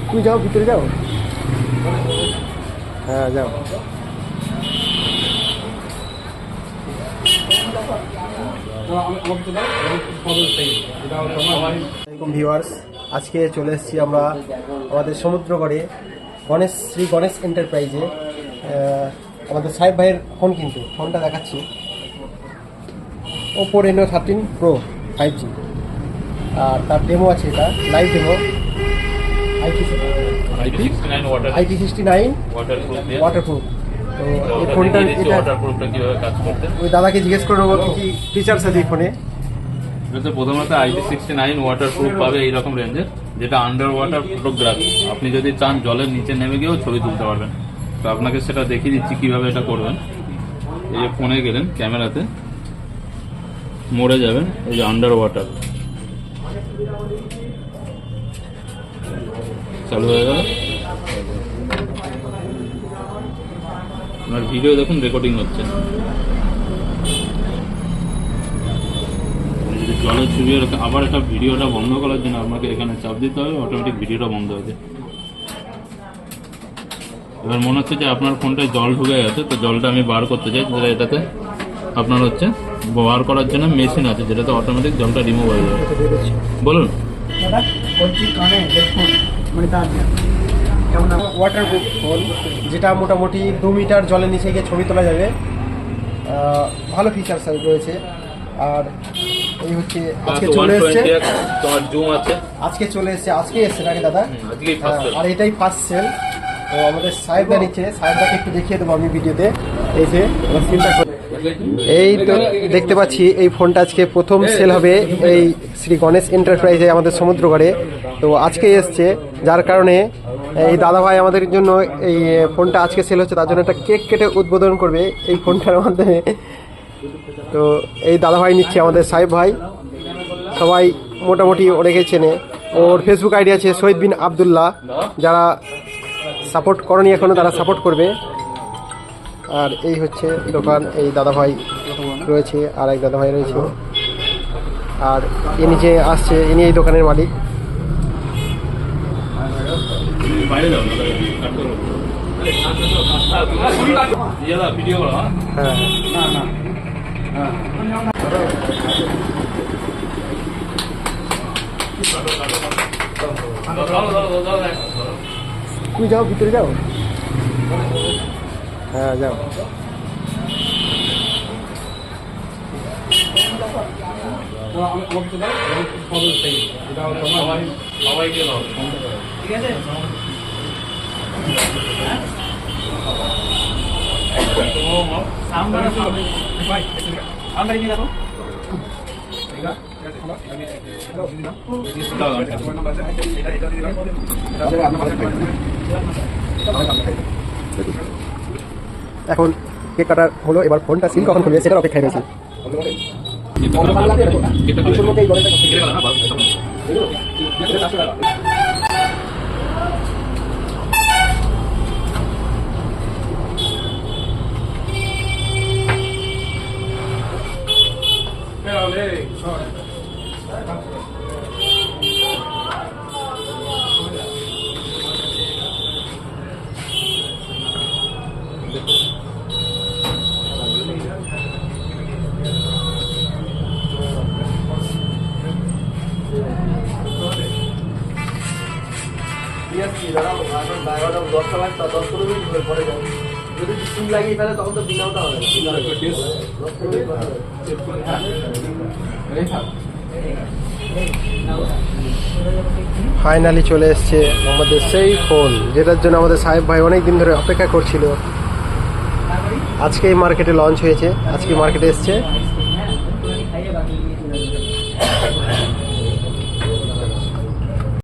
তুমি যাও, ভিতরে যাও। হ্যাঁ যাও। ভিউয়ার্স, আজকে চলে এসেছি আমরা আমাদের সমুদ্রগড়ে শ্রী গণেশ এন্টারপ্রাইজে। আমাদের সাহেব ভাইয়ের ফোন, কিন্তু ফোনটা দেখাচ্ছি Oppo Reno 13 Pro 5G, আর তার ডেমো আছে, এটা লাইভ ডেমো। IP69 waterproof. তো এই ফোনটা ওই দাদাকে জিজ্ঞেস করে নেবো কি ফিচার্স আছে এই ফোনে। প্রথমত IP69 ওয়াটারপ্রুফ পাবে এইরকম রেঞ্জের, যেটা আন্ডার ওয়াটার ফটোগ্রাফি। আপনি যদি চান জলের নিচে নেমে গিয়েও ছবি তুলতে পারবেন। তো আপনাকে সেটা দেখিয়ে দিচ্ছি কিভাবে এটা করবেন। এই যে ফোনে গেলেন, ক্যামেরাতে মোড়ে যাবেন, এই যে আন্ডার ওয়াটার চালু হয়ে গেল। আপনার ভিডিও দেখুন রেকর্ডিং হচ্ছে। যদি জলের ছবি আবার একটা ভিডিওটা বন্ধ করার জন্য আপনাকে এখানে চাপ দিতে হবে, অটোমেটিক ভিডিওটা বন্ধ হয়ে যায়। এবার মনে হচ্ছে যে আপনার ফোনটায় জল ঢুকে গেছে, তো জলটা আমি বার করতে চাই। যেটা এটাতে আপনার হচ্ছে বার করার জন্য মেশিন আছে, যেটাতে অটোমেটিক জলটা রিমুভ হয়ে যাবে। বলুন। ওয়াটারপ্রুফ ফোন, যেটা মোটামুটি 2 মিটার জলের নিচে গিয়ে ছবি তোলা যাবে। ভালো ফিচার্স রয়েছে। আর এই হচ্ছে আজকে চলে এসছে, আজকে চলে এসছে, আজকে এসছে নাকি দাদা? আর এটাই ফার্স্ট সেল। তো আমাদের সাহেবদা নিচ্ছে, সাহেবদাকে একটু দেখিয়ে দেবো আমি ভিডিওতে। এই যে স্ক্রিনটা, এই তো দেখতে পাচ্ছি এই ফোনটা আজকে প্রথম সেল হবে এই শ্রী গণেশ এন্টারপ্রাইজে আমাদের সমুদ্রগড়ে। তো আজকে এসছে, যার কারণে এই দাদাভাই আমাদের জন্য এই ফোনটা আজকে সেল হচ্ছে, তার জন্য একটা কেক কেটে উদ্বোধন করবে এই ফোনটার মাধ্যমে। তো এই দাদাভাই নিচ্ছে আমাদের সাহেব ভাই, সবাই মোটামুটি অনেকে চেনে। ওর ফেসবুক আইডি আছে শহীদ বিন আবদুল্লাহ, যারা সাপোর্ট করনি এখনও তারা সাপোর্ট করবে। আর এই হচ্ছে দোকান, এই দাদাভাই রয়েছে, আর এক দাদাভাই রয়েছে, আর ইনি যে আসছে ইনি এই দোকানের মালিক। তুমি যাও, ভিতরে যাও। হ্যাঁ যাও। এখন কেক কাটার হলো, এবার ফোনটা সিল কখন খুলবে সেটার অপেক্ষায় রয়েছে। ফাইনালি চলে এসছে আমাদের সেই ফোন, যেটার জন্য আমাদের সাহেব ভাই অনেক দিন ধরে অপেক্ষা করছিল। আজকেই মার্কেটে লঞ্চ হয়েছে, আজকে মার্কেটে এসছে।